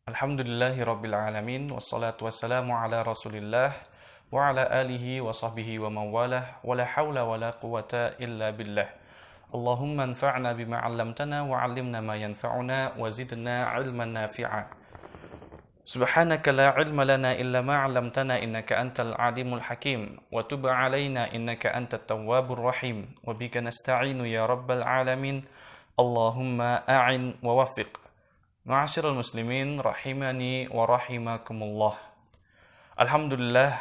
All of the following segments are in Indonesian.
Alhamdulillahi Rabbil Alamin. Wassalatu wassalamu ala Rasulillah wa ala alihi wa sahbihi wa mawalah. Wa la hawla wa la quwata illa billah. Allahumma anfa'na bima 'allamtana wa 'allimna ma yanfa'una wa zidna 'ilman nafi'a. Subhanaka la 'ilma lana illa ma 'allamtana innaka antal 'alimul hakim wa tub 'alaina innaka antat tawwabur rahim wa bika nasta'inu ya rabbal alamin. Allahumma a'in wa waffiq. Ma'asyiral muslimin rahimani wa rahimakumullah. Alhamdulillah,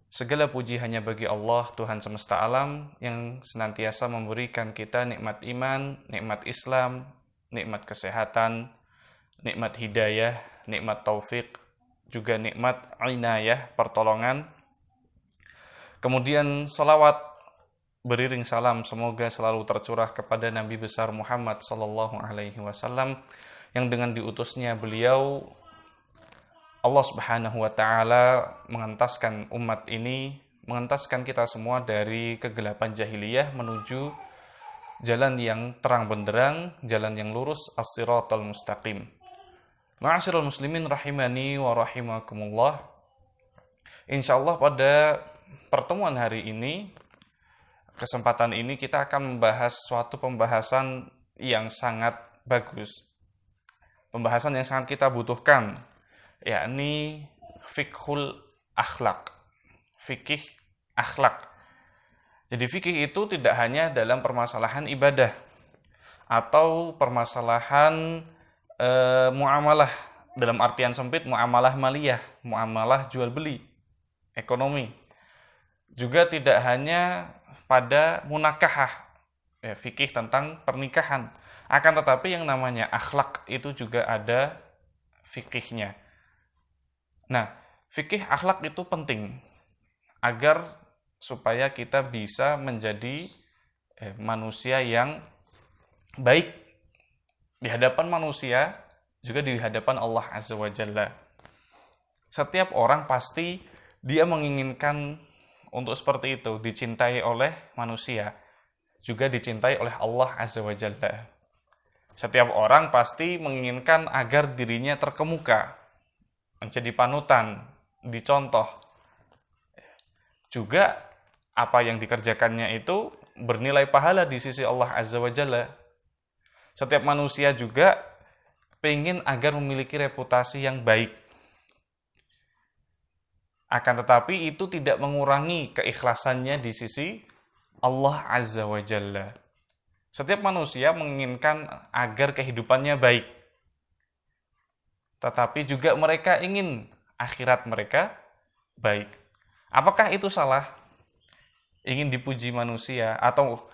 segala puji hanya bagi Allah, Tuhan semesta alam, yang senantiasa memberikan kita nikmat iman, nikmat Islam, nikmat kesehatan, nikmat hidayah, nikmat taufik, juga nikmat inayah, pertolongan. Kemudian salawat beriring salam semoga selalu tercurah kepada Nabi besar Muhammad sallallahu alaihi wasallam, yang dengan diutusnya beliau Allah Subhanahu wa taala mengentaskan umat ini, mengentaskan kita semua dari kegelapan jahiliyah menuju jalan yang terang benderang, jalan yang lurus, as-siratal mustaqim. Ma'asyiral muslimin rahimani wa rahimakumullah. Insyaallah pada pertemuan hari ini, kesempatan ini kita akan membahas suatu pembahasan yang sangat bagus. Pembahasan yang sangat kita butuhkan, yakni fiqhul akhlak. Fikih akhlak. Jadi fikih itu tidak hanya dalam permasalahan ibadah atau permasalahan muamalah, dalam artian sempit muamalah maliyah, muamalah jual beli, ekonomi. Juga tidak hanya pada munakahah, fikih tentang pernikahan. Akan tetapi yang namanya akhlak itu juga ada fikihnya. Nah, fikih akhlak itu penting agar supaya kita bisa menjadi manusia yang baik di hadapan manusia, juga di hadapan Allah Azza wa Jalla. Setiap orang pasti dia menginginkan untuk seperti itu, dicintai oleh manusia, juga dicintai oleh Allah Azza wa Jalla. Setiap orang pasti menginginkan agar dirinya terkemuka, menjadi panutan, dicontoh. Juga apa yang dikerjakannya itu bernilai pahala di sisi Allah Azza wa Jalla. Setiap manusia juga ingin agar memiliki reputasi yang baik. Akan tetapi itu tidak mengurangi keikhlasannya di sisi Allah Azza wa Jalla. Setiap manusia menginginkan agar kehidupannya baik. Tetapi juga mereka ingin akhirat mereka baik. Apakah itu salah? Ingin dipuji manusia atau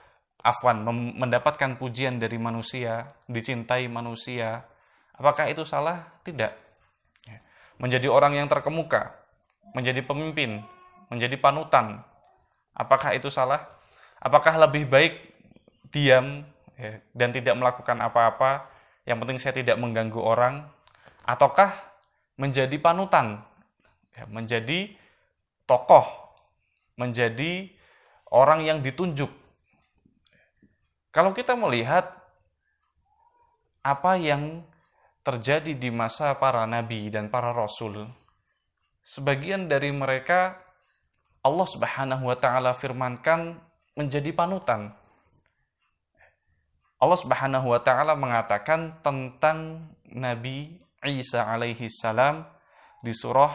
mendapatkan pujian dari manusia, dicintai manusia. Apakah itu salah? Tidak. Menjadi orang yang terkemuka, menjadi pemimpin, menjadi panutan. Apakah itu salah? Apakah lebih baik diam dan tidak melakukan apa-apa, yang penting saya tidak mengganggu orang, ataukah menjadi panutan, menjadi tokoh, menjadi orang yang ditunjuk? Kalau kita melihat apa yang terjadi di masa para nabi dan para rasul, sebagian dari mereka Allah Subhanahu wa taala firmankan menjadi panutan. Allah Subhanahu wa taala mengatakan tentang Nabi Isa alaihi salam di surah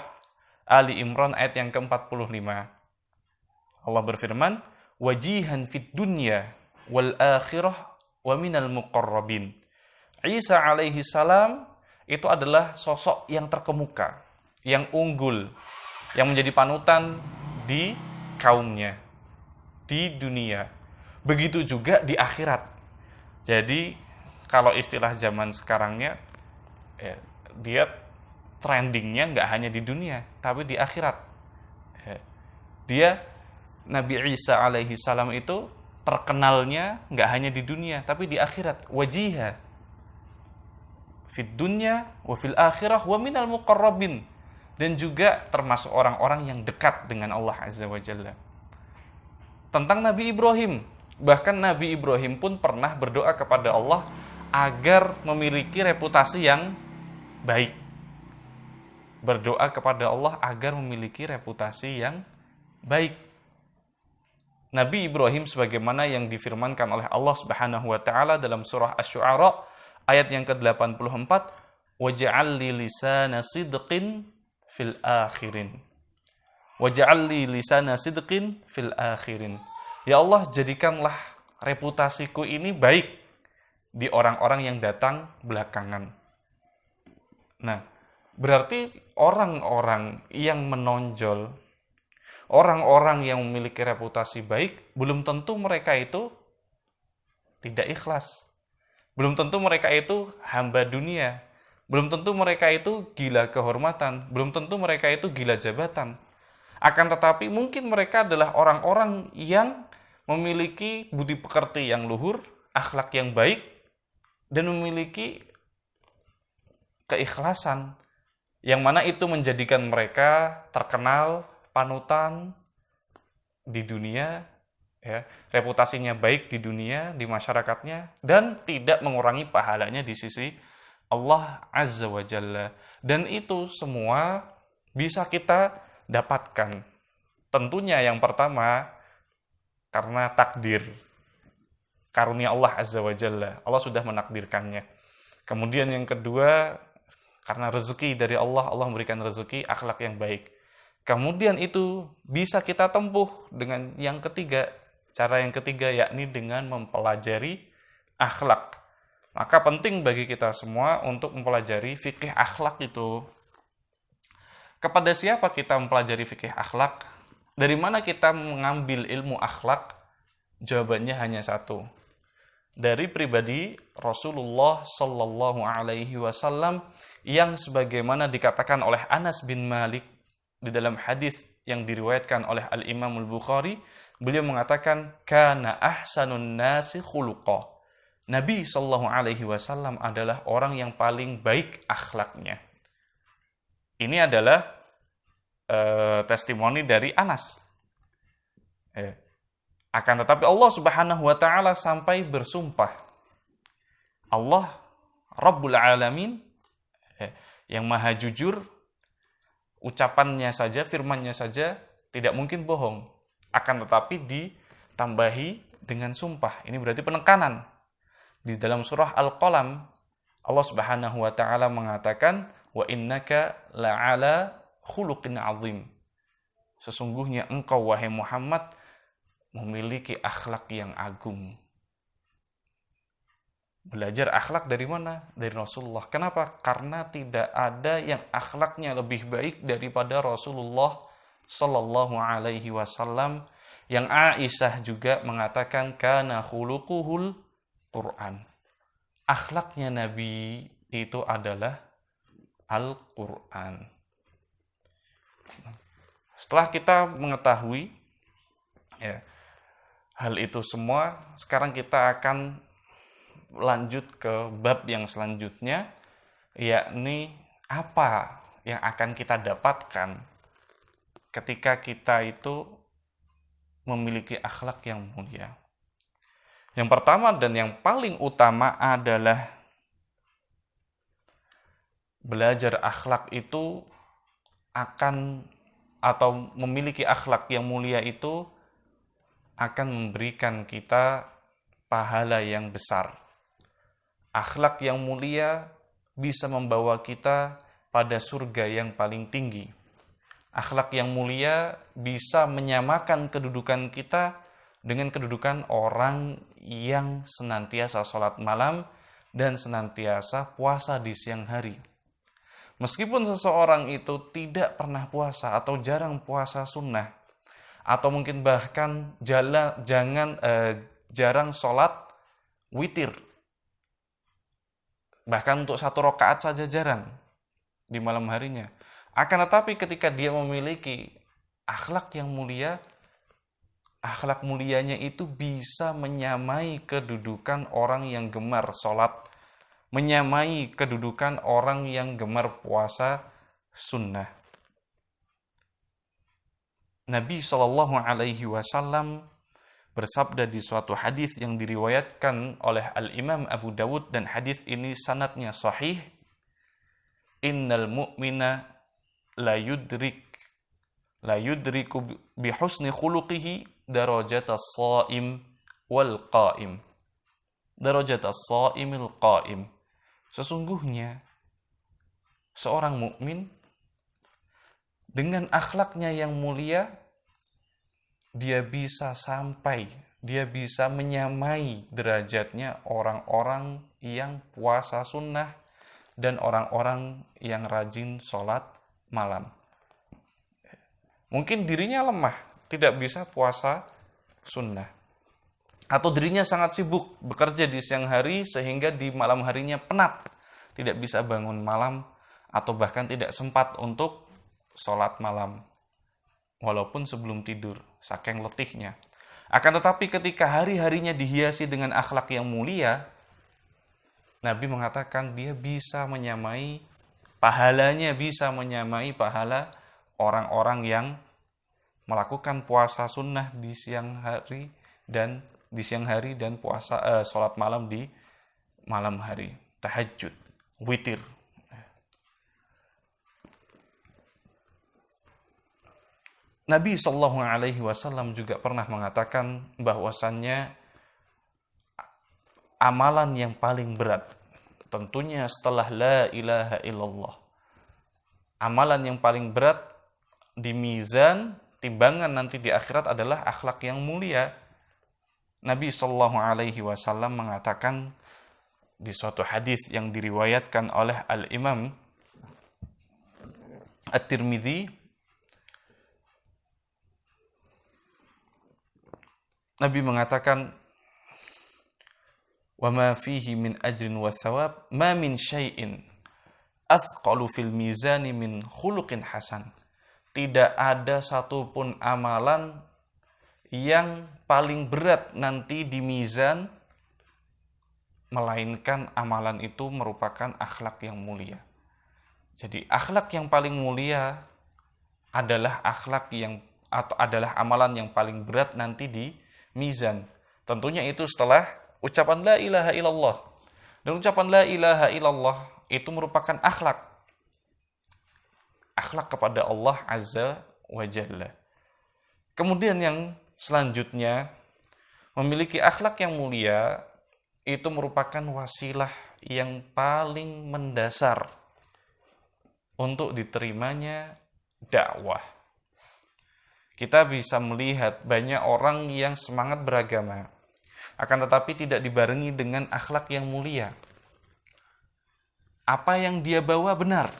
Ali Imran ayat yang ke-45. Allah berfirman, "Wajihan fid dunya wal akhirah wa minal muqarrabin." Isa alaihi salam itu adalah sosok yang terkemuka, yang unggul, yang menjadi panutan di kaumnya, di dunia. Begitu juga di akhirat. Jadi, kalau istilah zaman sekarangnya, dia trendingnya nggak hanya di dunia, tapi di akhirat. Dia, Nabi Isa alaihi salam itu terkenalnya nggak hanya di dunia, tapi di akhirat. Wajiha fid dunya wa fil akhirah wa minal muqarrabin. Dan juga termasuk orang-orang yang dekat dengan Allah Azza wa Jalla. Tentang Nabi Ibrahim, bahkan Nabi Ibrahim pun pernah berdoa kepada Allah agar memiliki reputasi yang baik. berdoa kepada Allah agar memiliki reputasi yang baik. Nabi Ibrahim sebagaimana yang difirmankan oleh Allah Subhanahu wa taala dalam surah Asy-Syu'ara ayat yang ke-84, waj'al li lisana sidqin fil akhirin. Waj'al li lisana sidqin fil akhirin. Ya Allah, jadikanlah reputasiku ini baik di orang-orang yang datang belakangan. Nah, berarti orang-orang yang menonjol, orang-orang yang memiliki reputasi baik, belum tentu mereka itu tidak ikhlas. Belum tentu mereka itu hamba dunia. Belum tentu mereka itu gila kehormatan. Belum tentu mereka itu gila jabatan. Akan tetapi mungkin mereka adalah orang-orang yang memiliki budi pekerti yang luhur, akhlak yang baik, dan memiliki keikhlasan, yang mana itu menjadikan mereka terkenal, panutan di dunia, ya, reputasinya baik di dunia, di masyarakatnya, dan tidak mengurangi pahalanya di sisi Allah Azza wa Jalla. Dan itu semua bisa kita dapatkan. Tentunya yang pertama, karena takdir, karunia Allah Azza wa Jalla. Allah sudah menakdirkannya. Kemudian yang kedua, karena rezeki dari Allah, Allah memberikan rezeki akhlak yang baik. Kemudian itu bisa kita tempuh dengan yang ketiga, cara yang ketiga, yakni dengan mempelajari akhlak. Maka penting bagi kita semua untuk mempelajari fikih akhlak itu. Kepada siapa kita mempelajari fikih akhlak? Dari mana kita mengambil ilmu akhlak? Jawabannya hanya satu. Dari pribadi Rasulullah Sallallahu Alaihi Wasallam yang sebagaimana dikatakan oleh Anas bin Malik di dalam hadis yang diriwayatkan oleh Al-Imam Al-Bukhari, beliau mengatakan, kana ahsanun nasi khuluqa. Nabi Sallallahu Alaihi Wasallam adalah orang yang paling baik akhlaknya. Ini adalah testimoni dari Anas. Akan tetapi Allah Subhanahu wa taala sampai bersumpah. Allah Rabbul Alamin, yang maha jujur, ucapannya saja, firmannya saja tidak mungkin bohong. Akan tetapi ditambahi dengan sumpah. Ini berarti penekanan. Di dalam surah Al-Qalam, Allah Subhanahu wa taala mengatakan, wa innaka la'ala khuluqin azim. Sesungguhnya engkau wahai Muhammad memiliki akhlak yang agung. Belajar akhlak dari mana? Dari Rasulullah. Kenapa? Karena tidak ada yang akhlaknya lebih baik daripada Rasulullah Sallallahu Alaihi Wasallam. Yang Aisyah juga mengatakan kana khuluquhul Quran. Akhlaknya Nabi itu adalah Al-Quran. Setelah kita mengetahui hal itu semua, sekarang kita akan lanjut ke bab yang selanjutnya, yakni apa yang akan kita dapatkan ketika kita itu memiliki akhlak yang mulia. Yang pertama dan yang paling utama adalah belajar akhlak itu akan, atau memiliki akhlak yang mulia itu akan memberikan kita pahala yang besar. Akhlak yang mulia bisa membawa kita pada surga yang paling tinggi. Akhlak yang mulia bisa menyamakan kedudukan kita dengan kedudukan orang yang senantiasa sholat malam dan senantiasa puasa di siang hari. Meskipun seseorang itu tidak pernah puasa atau jarang puasa sunnah, atau mungkin bahkan jarang sholat witir, bahkan untuk 1 rakaat saja jarang di malam harinya. Akan tetapi ketika dia memiliki akhlak yang mulia, akhlak mulianya itu bisa menyamai kedudukan orang yang gemar sholat, menyamai kedudukan orang yang gemar puasa sunnah. Nabi Shallallahu Alaihi Wasallam bersabda di suatu hadis yang diriwayatkan oleh Al-Imam Abu Dawud, dan hadis ini sanadnya sahih, innal mu'mina la yudriku bihusni khuluqihi darajatas shaim wal qaim. Darajatas shaimil qaim. Sesungguhnya seorang mukmin dengan akhlaknya yang mulia, dia bisa menyamai derajatnya orang-orang yang puasa sunnah dan orang-orang yang rajin sholat malam. Mungkin dirinya lemah, tidak bisa puasa sunnah. Atau dirinya sangat sibuk bekerja di siang hari sehingga di malam harinya penat, tidak bisa bangun malam, atau bahkan tidak sempat untuk sholat malam walaupun sebelum tidur, saking letihnya. Akan tetapi ketika hari-harinya dihiasi dengan akhlak yang mulia, Nabi mengatakan dia bisa menyamai pahalanya, bisa menyamai pahala orang-orang yang melakukan puasa sunnah di siang hari dan puasa sholat malam di malam hari, tahajud, witir. Nabi Shallallahu Alaihi Wasallam juga pernah mengatakan bahwasannya amalan yang paling berat, tentunya setelah la ilaha illallah, amalan yang paling berat di mizan timbangan nanti di akhirat adalah akhlak yang mulia. Nabi Shallallahu Alaihi Wasallam mengatakan di suatu hadis yang diriwayatkan oleh Al-Imam At-Tirmidzi, Nabi mengatakan, wa ma fihi min ajrin wa thawab ma min syai'in athqalu fil mizani min khuluqin hasan. Tidak ada satupun amalan yang paling berat nanti di mizan melainkan amalan itu merupakan akhlak yang mulia. Jadi akhlak yang paling mulia adalah adalah amalan yang paling berat nanti di mizan. Tentunya itu setelah ucapan la ilaha illallah. Dan ucapan la ilaha illallah itu merupakan akhlak kepada Allah Azza wa Jalla. Kemudian yang selanjutnya, memiliki akhlak yang mulia itu merupakan wasilah yang paling mendasar untuk diterimanya dakwah. Kita bisa melihat banyak orang yang semangat beragama, akan tetapi tidak dibarengi dengan akhlak yang mulia. Apa yang dia bawa benar,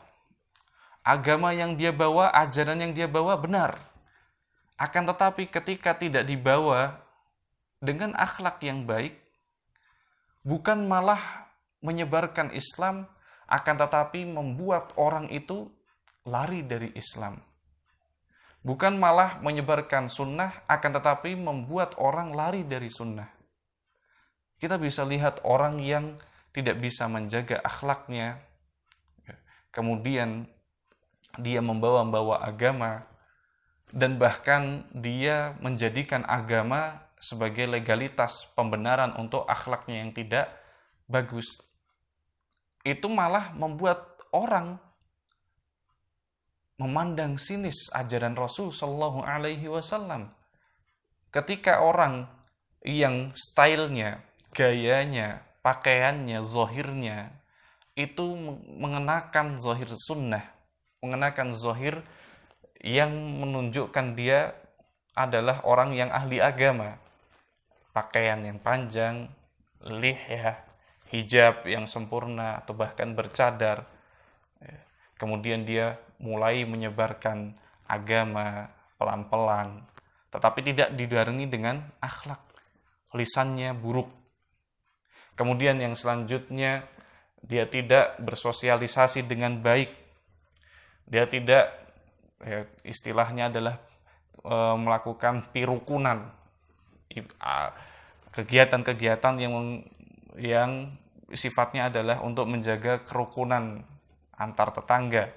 agama yang dia bawa, ajaran yang dia bawa benar. Akan tetapi ketika tidak dibawa dengan akhlak yang baik, bukan malah menyebarkan Islam, akan tetapi membuat orang itu lari dari Islam. Bukan malah menyebarkan sunnah, akan tetapi membuat orang lari dari sunnah. Kita bisa lihat orang yang tidak bisa menjaga akhlaknya, kemudian dia membawa-bawa agama, dan bahkan dia menjadikan agama sebagai legalitas pembenaran untuk akhlaknya yang tidak bagus. Itu malah membuat orang memandang sinis ajaran Rasul Shallallahu Alaihi Wasallam. Ketika orang yang stylenya, gayanya, pakaiannya, zohirnya itu mengenakan zohir sunnah, mengenakan zohir yang menunjukkan dia adalah orang yang ahli agama, pakaian yang panjang, lihyah, hijab yang sempurna, atau bahkan bercadar. Kemudian dia mulai menyebarkan agama pelan-pelan, tetapi tidak dibarengi dengan akhlak, lisannya buruk. Kemudian yang selanjutnya, dia tidak bersosialisasi dengan baik. Dia tidak, istilahnya adalah melakukan pirukunan, kegiatan-kegiatan yang sifatnya adalah untuk menjaga kerukunan antar tetangga.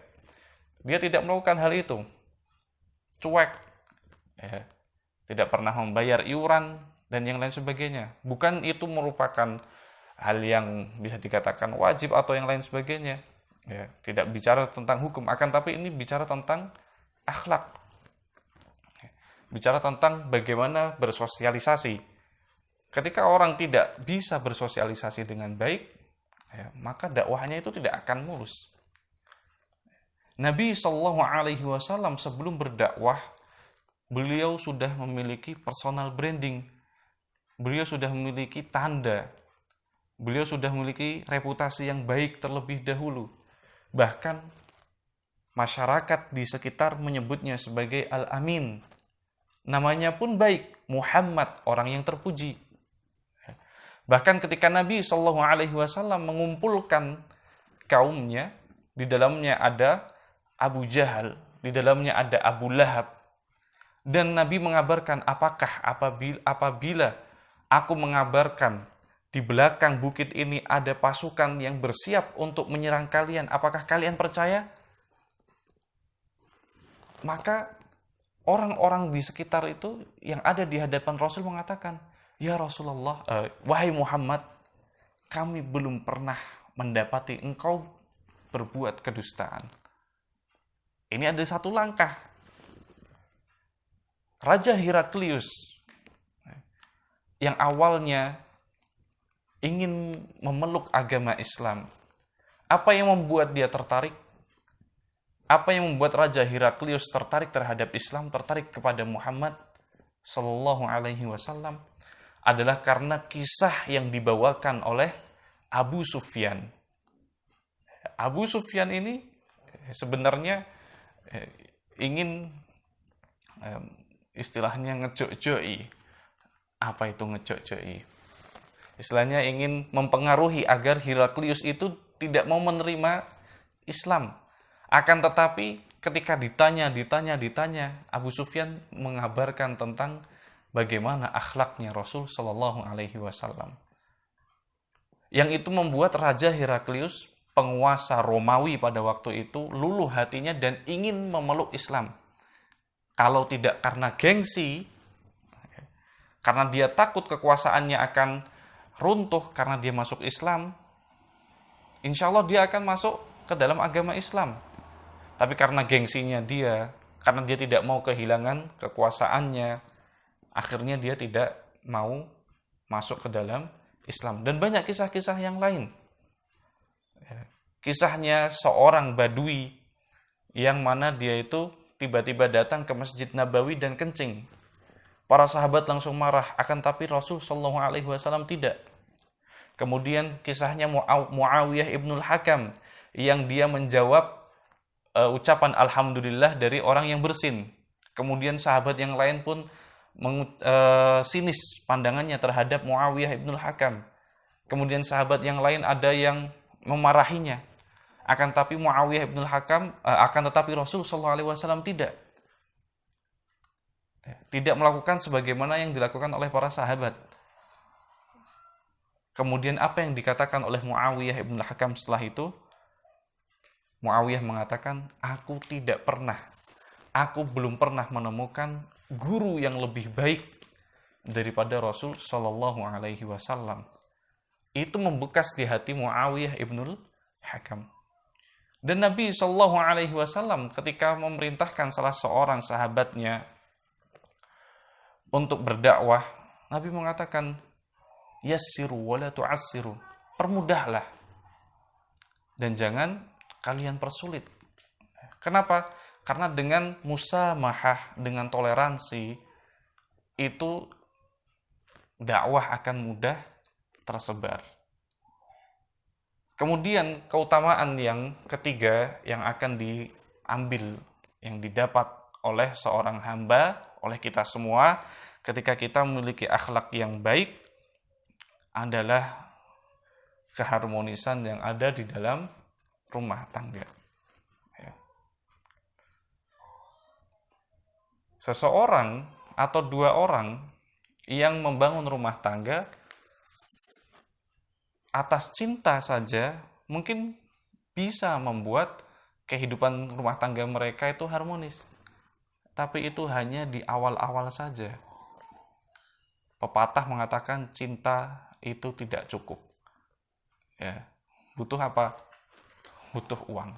Dia tidak melakukan hal itu, cuek, tidak pernah membayar iuran dan yang lain sebagainya. Bukan itu merupakan hal yang bisa dikatakan wajib atau yang lain sebagainya. Ya, tidak bicara tentang hukum, akan tapi ini bicara tentang akhlak. Bicara tentang bagaimana bersosialisasi. Ketika orang tidak bisa bersosialisasi dengan baik, ya, maka dakwahnya itu tidak akan mulus. Nabi Shallallahu Alaihi Wasallam sebelum berdakwah, beliau sudah memiliki personal branding, beliau sudah memiliki tanda, beliau sudah memiliki reputasi yang baik terlebih dahulu. Bahkan masyarakat di sekitar menyebutnya sebagai Al-Amin. Namanya pun baik, Muhammad, orang yang terpuji. Bahkan ketika Nabi Shallallahu Alaihi Wasallam mengumpulkan kaumnya, di dalamnya ada Abu Jahal, di dalamnya ada Abu Lahab. Dan Nabi mengabarkan, apakah apabila aku mengabarkan di belakang bukit ini ada pasukan yang bersiap untuk menyerang kalian, apakah kalian percaya? Maka orang-orang di sekitar itu yang ada di hadapan Rasul mengatakan, ya Rasulullah, wahai Muhammad, kami belum pernah mendapati engkau berbuat kedustaan. Ini ada satu langkah. Raja Heraklius yang awalnya ingin memeluk agama Islam, apa yang membuat dia tertarik? Apa yang membuat Raja Heraklius tertarik terhadap Islam, tertarik kepada Muhammad Sallallahu Alaihi Wasallam? Adalah karena kisah yang dibawakan oleh Abu Sufyan. Abu Sufyan ini sebenarnya ingin istilahnya ngejok-joki. Apa itu ngejok-joki? Istilahnya ingin mempengaruhi agar Heraklius itu tidak mau menerima Islam. Akan tetapi ketika ditanya, Abu Sufyan mengabarkan tentang bagaimana akhlaknya Rasul Shallallahu Alaihi Wasallam. Yang itu membuat Raja Heraklius, penguasa Romawi pada waktu itu, luluh hatinya dan ingin memeluk Islam. Kalau tidak karena gengsi, karena dia takut kekuasaannya akan runtuh karena dia masuk Islam, insya Allah dia akan masuk ke dalam agama Islam. Tapi karena gengsinya dia, karena dia tidak mau kehilangan kekuasaannya, akhirnya dia tidak mau masuk ke dalam Islam. Dan banyak kisah-kisah yang lain. Kisahnya seorang Badui yang mana dia itu tiba-tiba datang ke Masjid Nabawi dan kencing. Para sahabat langsung marah, akan tapi Rasul Shallallahu Alaihi Wasallam tidak. Kemudian kisahnya Muawiyah ibnul Hakam yang dia menjawab ucapan Alhamdulillah dari orang yang bersin. Kemudian sahabat yang lain pun sinis pandangannya terhadap Muawiyah ibnul Hakam. Kemudian sahabat yang lain ada yang memarahinya. Akan tetapi Muawiyah ibnul Hakam, Rasul Shallallahu Alaihi Wasallam tidak melakukan sebagaimana yang dilakukan oleh para sahabat. Kemudian apa yang dikatakan oleh Muawiyah ibnul Hakam setelah itu? Muawiyah mengatakan, aku belum pernah menemukan guru yang lebih baik daripada Rasul Shallallahu Alaihi Wasallam. Itu membekas di hati Muawiyah ibnul Hakam. Dan Nabi Shallallahu Alaihi Wasallam ketika memerintahkan salah seorang sahabatnya untuk berdakwah, Nabi mengatakan, yassiru wa la tu'assiru, permudahlah dan jangan kalian persulit. Kenapa? Karena dengan musamahah, dengan toleransi, itu dakwah akan mudah tersebar. Kemudian keutamaan yang ketiga yang akan diambil, yang didapat oleh seorang hamba, oleh kita semua, ketika kita memiliki akhlak yang baik, adalah keharmonisan yang ada di dalam rumah tangga. Seseorang atau dua orang yang membangun rumah tangga atas cinta saja mungkin bisa membuat kehidupan rumah tangga mereka itu harmonis. Tapi itu hanya di awal-awal saja. Pepatah mengatakan cinta itu tidak cukup. Ya, butuh apa? butuh uang.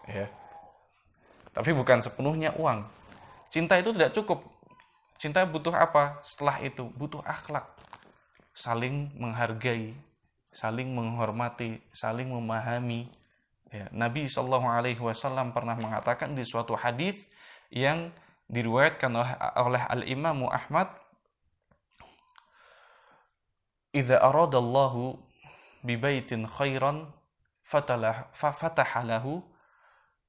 Ya. Tapi bukan sepenuhnya uang. Cinta itu tidak cukup. Cinta butuh apa? Setelah itu butuh akhlak. Saling menghargai, saling menghormati, saling memahami. Ya, Nabi SAW pernah mengatakan di suatu hadis yang diriwayatkan oleh Al-Imam Ahmad, "Idza aradallahu bi baitin khairan fataha lahu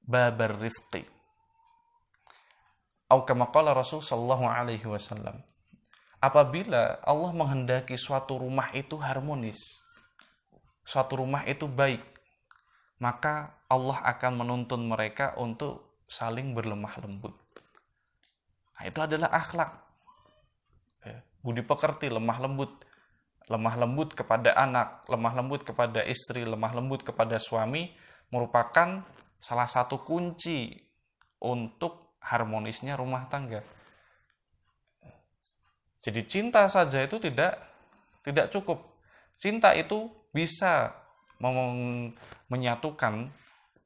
babar rifqi." Atau kama qala Rasul sallallahu alaihi wasallam. Apabila Allah menghendaki suatu rumah itu harmonis, suatu rumah itu baik, maka Allah akan menuntun mereka untuk saling berlemah lembut. Nah, itu adalah akhlak. Ya, budi pekerti, lemah lembut kepada anak, lemah lembut kepada istri, lemah lembut kepada suami, merupakan salah satu kunci untuk harmonisnya rumah tangga. Jadi cinta saja itu tidak cukup. Cinta itu bisa menyatukan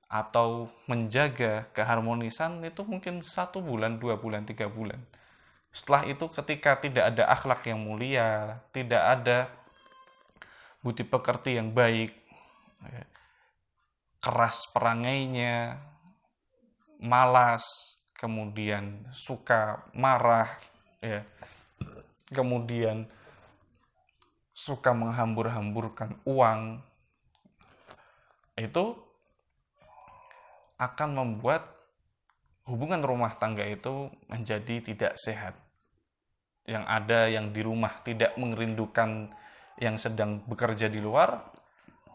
atau menjaga keharmonisan itu mungkin 1 bulan, 2 bulan, 3 bulan. Setelah itu ketika tidak ada akhlak yang mulia, tidak ada budi pekerti yang baik, keras perangainya, malas, kemudian suka marah, ya, kemudian suka menghambur-hamburkan uang, itu akan membuat hubungan rumah tangga itu menjadi tidak sehat. Yang ada yang di rumah tidak merindukan yang sedang bekerja di luar,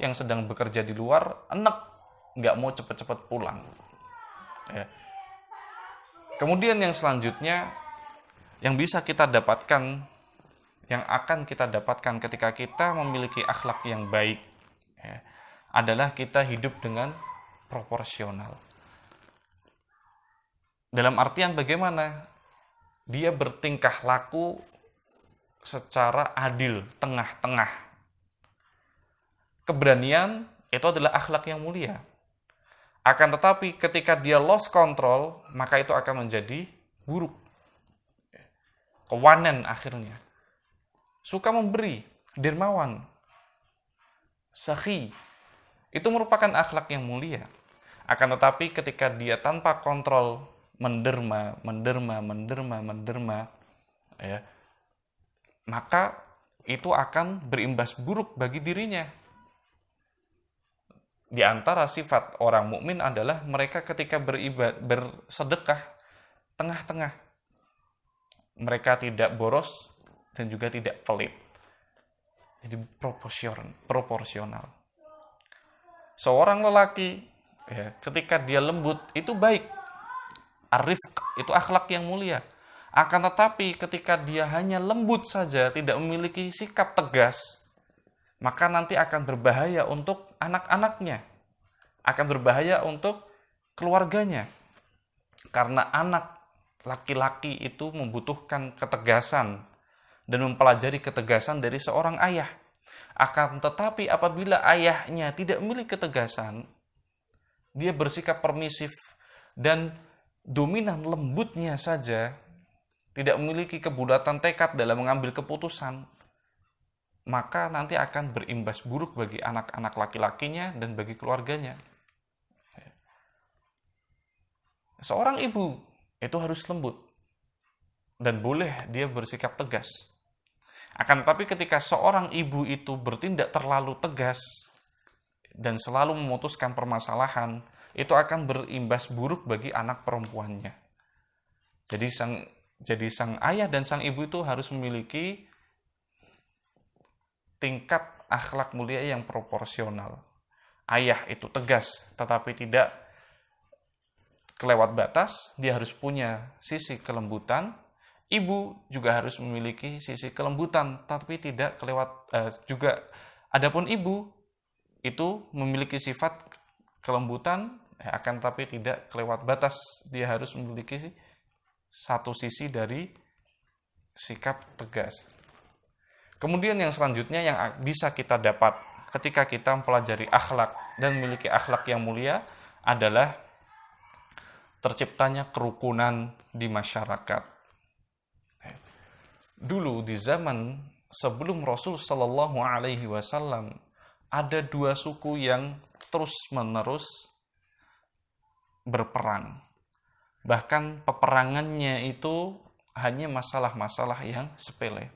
yang sedang bekerja di luar enek, nggak mau cepet-cepet pulang. Ya. Kemudian yang selanjutnya, yang bisa kita dapatkan, yang akan kita dapatkan ketika kita memiliki akhlak yang baik, ya, adalah kita hidup dengan proporsional. Dalam artian bagaimana? Dia bertingkah laku secara adil, tengah-tengah. Keberanian itu adalah akhlak yang mulia. Akan tetapi ketika dia lost control, maka itu akan menjadi buruk. Kewanen akhirnya. Suka memberi, dermawan, sakhi. Itu merupakan akhlak yang mulia. Akan tetapi ketika dia tanpa kontrol, menderma, ya, maka itu akan berimbas buruk bagi dirinya. Di antara sifat orang mukmin adalah mereka ketika bersedekah tengah-tengah. Mereka tidak boros dan juga tidak pelit. Jadi proporsional. Seorang lelaki, ya, ketika dia lembut itu baik. Arifq itu akhlak yang mulia. Akan tetapi ketika dia hanya lembut saja, tidak memiliki sikap tegas, maka nanti akan berbahaya untuk anak-anaknya. Akan berbahaya untuk keluarganya. Karena anak laki-laki itu membutuhkan ketegasan dan mempelajari ketegasan dari seorang ayah. Akan tetapi apabila ayahnya tidak memiliki ketegasan, dia bersikap permisif dan dominan lembutnya saja, tidak memiliki kebulatan tekad dalam mengambil keputusan, maka nanti akan berimbas buruk bagi anak-anak laki-lakinya dan bagi keluarganya. Seorang ibu itu harus lembut dan boleh dia bersikap tegas. Akan tetapi ketika seorang ibu itu bertindak terlalu tegas dan selalu memutuskan permasalahan, itu akan berimbas buruk bagi anak perempuannya. Jadi sang ayah dan sang ibu itu harus memiliki tingkat akhlak mulia yang proporsional. Ayah itu tegas, tetapi tidak kelewat batas. Dia harus punya sisi kelembutan. Ibu juga harus memiliki sisi kelembutan, tapi tidak kelewat juga. Adapun ibu itu memiliki sifat kelembutan, akan tapi tidak kelewat batas. Dia harus memiliki satu sisi dari sikap tegas. Kemudian yang selanjutnya yang bisa kita dapat ketika kita mempelajari akhlak dan memiliki akhlak yang mulia adalah terciptanya kerukunan di masyarakat. Dulu di zaman sebelum Rasul Shallallahu Alaihi Wasallam ada dua suku yang terus-menerus berperang. Bahkan peperangannya itu hanya masalah-masalah yang sepele.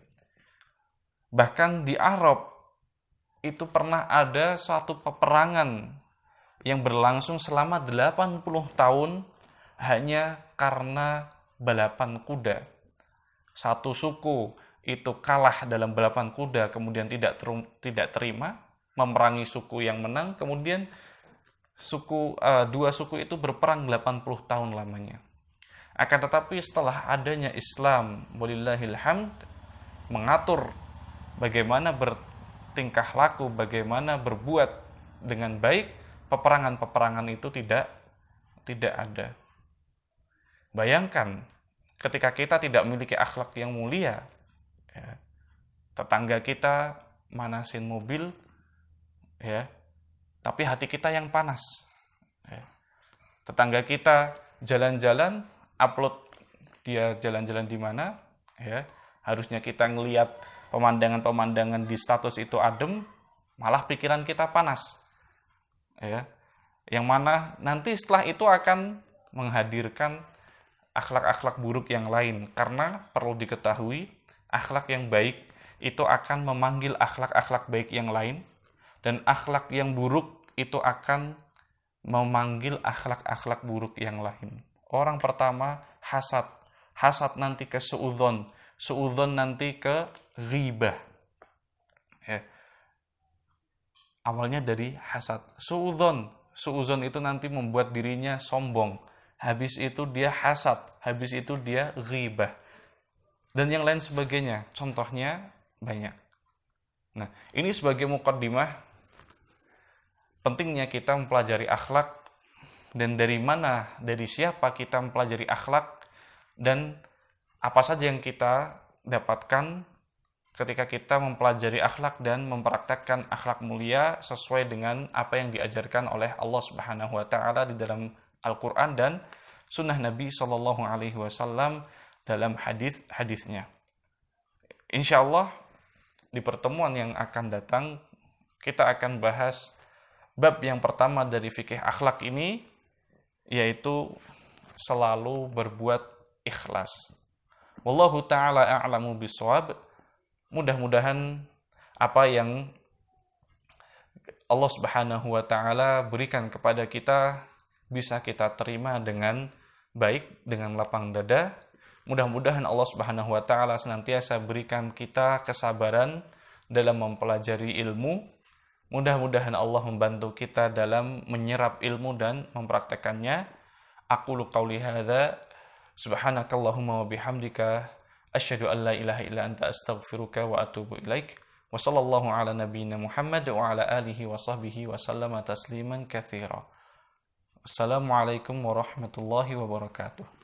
Bahkan di Arab itu pernah ada suatu peperangan yang berlangsung selama 80 tahun hanya karena balapan kuda. Satu suku itu kalah dalam balapan kuda, kemudian tidak terima, memerangi suku yang menang, kemudian dua suku itu berperang 80 tahun lamanya. Akan tetapi setelah adanya Islam, walillahil hamd, mengatur bagaimana bertingkah laku, bagaimana berbuat dengan baik, peperangan-peperangan itu tidak ada. Bayangkan ketika kita tidak memiliki akhlak yang mulia, ya, tetangga kita manasin mobil, ya, tapi hati kita yang panas. Ya. Tetangga kita jalan-jalan, upload dia jalan-jalan di mana, ya. Harusnya kita ngelihat pemandangan-pemandangan di status itu adem, malah pikiran kita panas. Ya. Yang mana nanti setelah itu akan menghadirkan akhlak-akhlak buruk yang lain. Karena perlu diketahui, akhlak yang baik itu akan memanggil akhlak-akhlak baik yang lain, dan akhlak yang buruk itu akan memanggil akhlak-akhlak buruk yang lain. Orang pertama, hasad. Hasad nanti ke suudzon. Suudzon nanti ke ghibah. Ya. Awalnya dari hasad. Suudzon itu nanti membuat dirinya sombong. Habis itu dia hasad. Habis itu dia ghibah. Dan yang lain sebagainya. Contohnya banyak. Nah, ini sebagai muqaddimah pentingnya kita mempelajari akhlak, dan dari mana, dari siapa kita mempelajari akhlak, dan apa saja yang kita dapatkan ketika kita mempelajari akhlak dan mempraktekkan akhlak mulia sesuai dengan apa yang diajarkan oleh Allah Subhanahu wa taala di dalam Al-Qur'an dan sunnah Nabi Shallallahu alaihi wasallam dalam hadis-hadisnya. Insyaallah di pertemuan yang akan datang kita akan bahas bab yang pertama dari fikih akhlak ini, yaitu selalu berbuat ikhlas. Wallahu ta'ala a'lamu bishawab. Mudah-mudahan apa yang Allah Subhanahu wa taala berikan kepada kita bisa kita terima dengan baik, dengan lapang dada. Mudah-mudahan Allah Subhanahu wa taala senantiasa berikan kita kesabaran dalam mempelajari ilmu. Mudah-mudahan Allah membantu kita dalam menyerap ilmu dan mempraktekannya. Aqulu qauli hadza, subhanakallahumma wa bihamdika, asyhadu an la ilaha illa anta astaghfiruka wa atubu ilaik. Wa sallallahu ala nabiyyina Muhammad wa ala alihi wa sahbihi wa sallama tasliman katsira. Assalamualaikum warahmatullahi wabarakatuh.